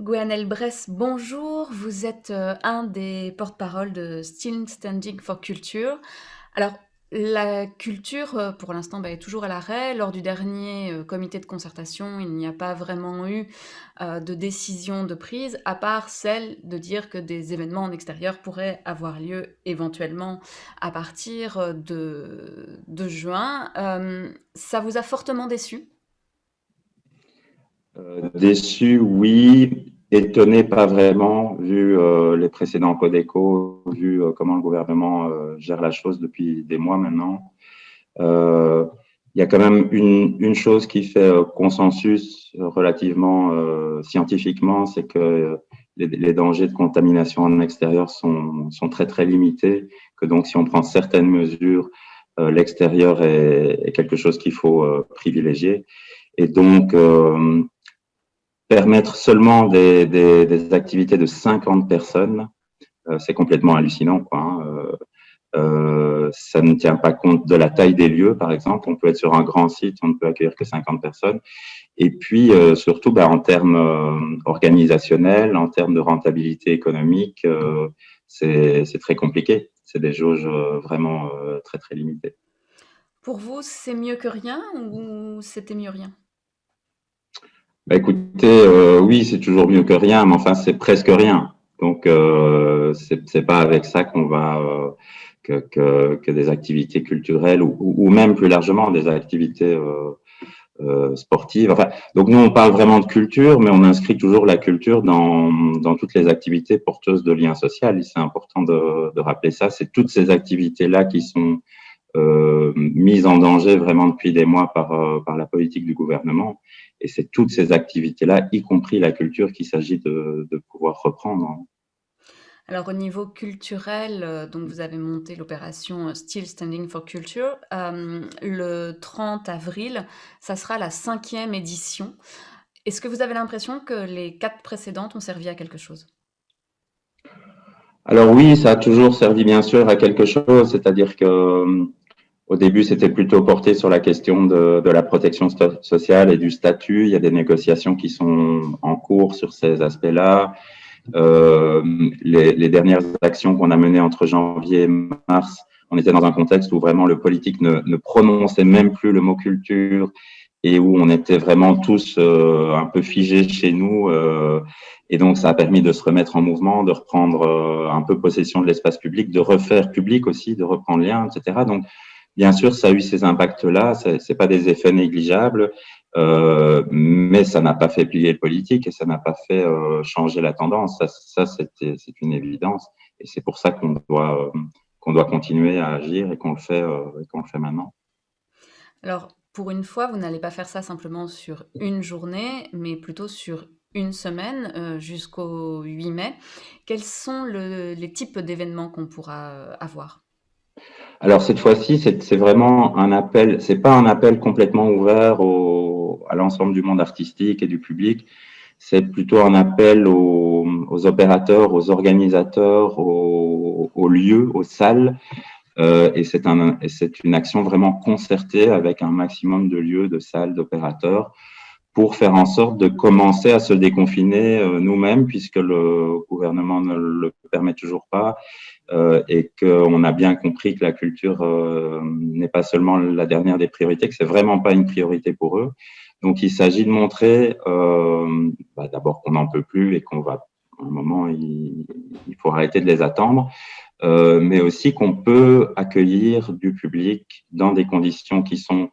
Gwenaël Bress, bonjour. Vous êtes un des porte-parole de Still Standing for Culture. Alors, la culture, pour l'instant, est toujours à l'arrêt. Lors du dernier comité de concertation, il n'y a pas vraiment eu de décision de prise, à part celle de dire que des événements en extérieur pourraient avoir lieu éventuellement à partir de juin. Ça vous a fortement déçu? Déçu, oui. Étonné, pas vraiment, vu les précédents Codeco, vu comment le gouvernement gère la chose depuis des mois maintenant. Euh, Il y a quand même une chose qui fait consensus relativement scientifiquement, c'est que les dangers de contamination en extérieur sont très très limités, que donc si on prend certaines mesures, l'extérieur est quelque chose qu'il faut privilégier. Et donc, permettre seulement des activités de 50 personnes, c'est complètement hallucinant, quoi, hein. Ça ne tient pas compte de la taille des lieux, par exemple. On peut être sur un grand site, on ne peut accueillir que 50 personnes. Et puis, surtout, en termes organisationnels, en termes de rentabilité économique, c'est très compliqué. C'est des jauges vraiment très, très limitées. Pour vous, c'est mieux que rien ou c'était mieux rien? Écoutez, oui, c'est toujours mieux que rien, mais enfin, c'est presque rien. Donc, c'est pas avec ça qu'on va que des activités culturelles ou même plus largement des activités sportives. Enfin, donc nous, on parle vraiment de culture, mais on inscrit toujours la culture dans toutes les activités porteuses de liens sociaux. Et c'est important de rappeler ça. C'est toutes ces activités-là qui sont mise en danger vraiment depuis des mois par la politique du gouvernement. Et c'est toutes ces activités-là, y compris la culture, qu'il s'agit de pouvoir reprendre. Alors au niveau culturel, donc vous avez monté l'opération Still Standing for Culture. Le 30 avril, ça sera la 5e édition. Est-ce que vous avez l'impression que les 4 précédentes ont servi à quelque chose? Alors oui, ça a toujours servi bien sûr à quelque chose, c'est-à-dire que au début, c'était plutôt porté sur la question de la protection sociale et du statut. Il y a des négociations qui sont en cours sur ces aspects-là. Les dernières actions qu'on a menées entre janvier et mars, on était dans un contexte où vraiment le politique ne prononçait même plus le mot culture et où on était vraiment tous un peu figés chez nous. Et donc, ça a permis de se remettre en mouvement, de reprendre un peu possession de l'espace public, de refaire public aussi, de reprendre lien, etc. Donc, bien sûr, ça a eu ces impacts-là. C'est pas des effets négligeables, mais ça n'a pas fait plier le politique et ça n'a pas fait changer la tendance. C'est une évidence. Et c'est pour ça qu'on doit continuer à agir et qu'on le fait maintenant. Alors, pour une fois, vous n'allez pas faire ça simplement sur une journée, mais plutôt sur une semaine, jusqu'au 8 mai. Quels sont les types d'événements qu'on pourra avoir? Alors cette fois-ci, c'est vraiment un appel. C'est pas un appel complètement ouvert à l'ensemble du monde artistique et du public. C'est plutôt un appel aux opérateurs, aux organisateurs, aux lieux, aux salles. Et c'est une action vraiment concertée avec un maximum de lieux, de salles, d'opérateurs pour faire en sorte de commencer à se déconfiner nous-mêmes, puisque le gouvernement ne le permet toujours pas, et qu'on a bien compris que la culture n'est pas seulement la dernière des priorités, que c'est vraiment pas une priorité pour eux. Donc, il s'agit de montrer d'abord qu'on n'en peut plus et qu'on va, à un moment, il faut arrêter de les attendre, mais aussi qu'on peut accueillir du public dans des conditions qui sont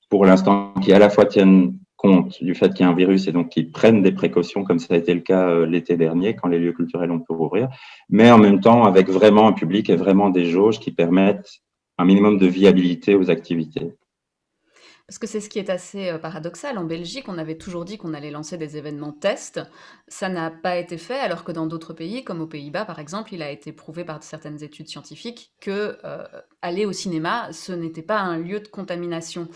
pour l'instant, qui à la fois tiennent compte du fait qu'il y a un virus et donc qui prennent des précautions, comme ça a été le cas l'été dernier, quand les lieux culturels ont pu rouvrir, mais en même temps avec vraiment un public et vraiment des jauges qui permettent un minimum de viabilité aux activités. Parce que c'est ce qui est assez paradoxal. En Belgique, on avait toujours dit qu'on allait lancer des événements tests. Ça n'a pas été fait, alors que dans d'autres pays, comme aux Pays-Bas par exemple, il a été prouvé par certaines études scientifiques que aller au cinéma, ce n'était pas un lieu de contamination.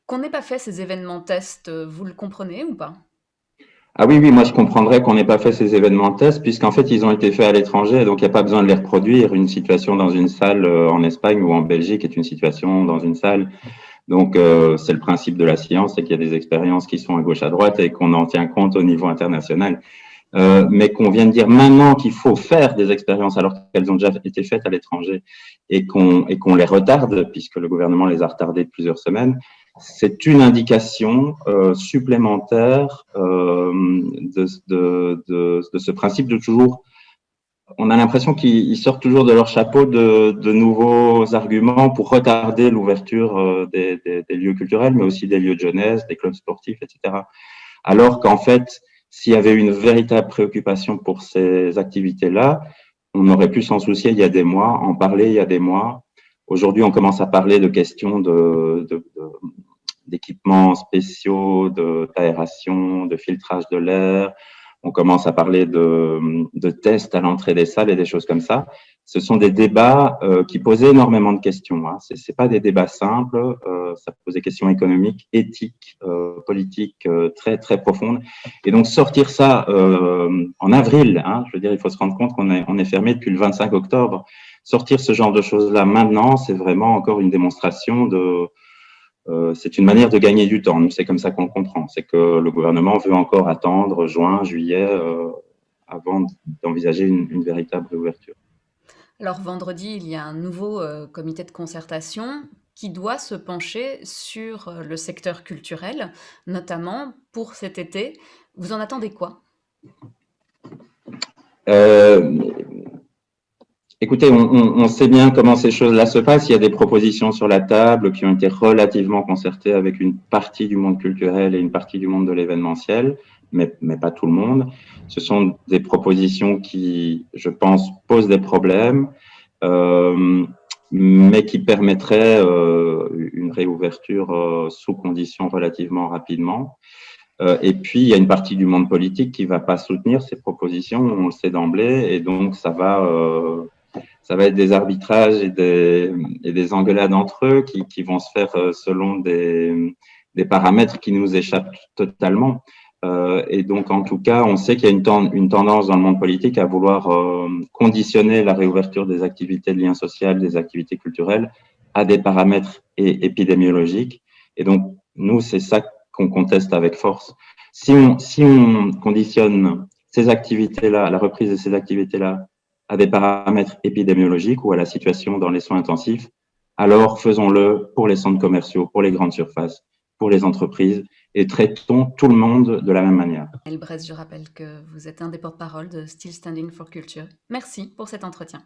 Qu'on n'ait pas fait ces événements tests, vous le comprenez ou pas? Ah oui, oui, moi je comprendrais qu'on n'ait pas fait ces événements tests, puisqu'en fait ils ont été faits à l'étranger, donc il n'y a pas besoin de les reproduire. Une situation dans une salle en Espagne ou en Belgique est une situation dans une salle. Donc, c'est le principe de la science, c'est qu'il y a des expériences qui sont à gauche, à droite et qu'on en tient compte au niveau international. Mais qu'on vient de dire maintenant qu'il faut faire des expériences alors qu'elles ont déjà été faites à l'étranger et qu'on les retarde, puisque le gouvernement les a retardées de plusieurs semaines, c'est une indication supplémentaire de ce principe de toujours. On a l'impression qu'ils sortent toujours de leur chapeau de nouveaux arguments pour retarder l'ouverture des lieux culturels, mais aussi des lieux de jeunesse, des clubs sportifs, etc. Alors qu'en fait, s'il y avait une véritable préoccupation pour ces activités-là, on aurait pu s'en soucier il y a des mois, en parler il y a des mois. Aujourd'hui, on commence à parler de questions d'équipements spéciaux, d'aération, de filtrage de l'air. On commence à parler de tests à l'entrée des salles et des choses comme ça. Ce sont des débats qui posaient énormément de questions. Hein. C'est pas des débats simples. Ça pose des questions économiques, éthiques, politiques très très profondes. Et donc sortir ça en avril, hein, je veux dire, il faut se rendre compte on est fermé depuis le 25 octobre. Sortir ce genre de choses-là maintenant, c'est vraiment encore une démonstration c'est une manière de gagner du temps. Nous, c'est comme ça qu'on le comprend. C'est que le gouvernement veut encore attendre juin, juillet avant d'envisager une véritable réouverture. Alors vendredi, il y a un nouveau comité de concertation qui doit se pencher sur le secteur culturel, notamment pour cet été. Vous en attendez quoi? Écoutez, on sait bien comment ces choses-là se passent. Il y a des propositions sur la table qui ont été relativement concertées avec une partie du monde culturel et une partie du monde de l'événementiel, mais pas tout le monde. Ce sont des propositions qui, je pense, posent des problèmes, mais qui permettraient une réouverture sous conditions relativement rapidement. Et puis, il y a une partie du monde politique qui ne va pas soutenir ces propositions, on le sait d'emblée, et donc ça va être des arbitrages et des engueulades entre eux qui vont se faire selon des paramètres qui nous échappent totalement. Et donc, en tout cas, on sait qu'il y a une tendance dans le monde politique à vouloir conditionner la réouverture des activités de lien social, des activités culturelles, à des paramètres épidémiologiques. Et donc, nous, c'est ça qu'on conteste avec force. Si on conditionne ces activités-là, la reprise de ces activités-là, à des paramètres épidémiologiques ou à la situation dans les soins intensifs, alors faisons-le pour les centres commerciaux, pour les grandes surfaces, pour les entreprises et traitons tout le monde de la même manière. Elbrez, je rappelle que vous êtes un des porte-parole de Still Standing for Culture. Merci pour cet entretien.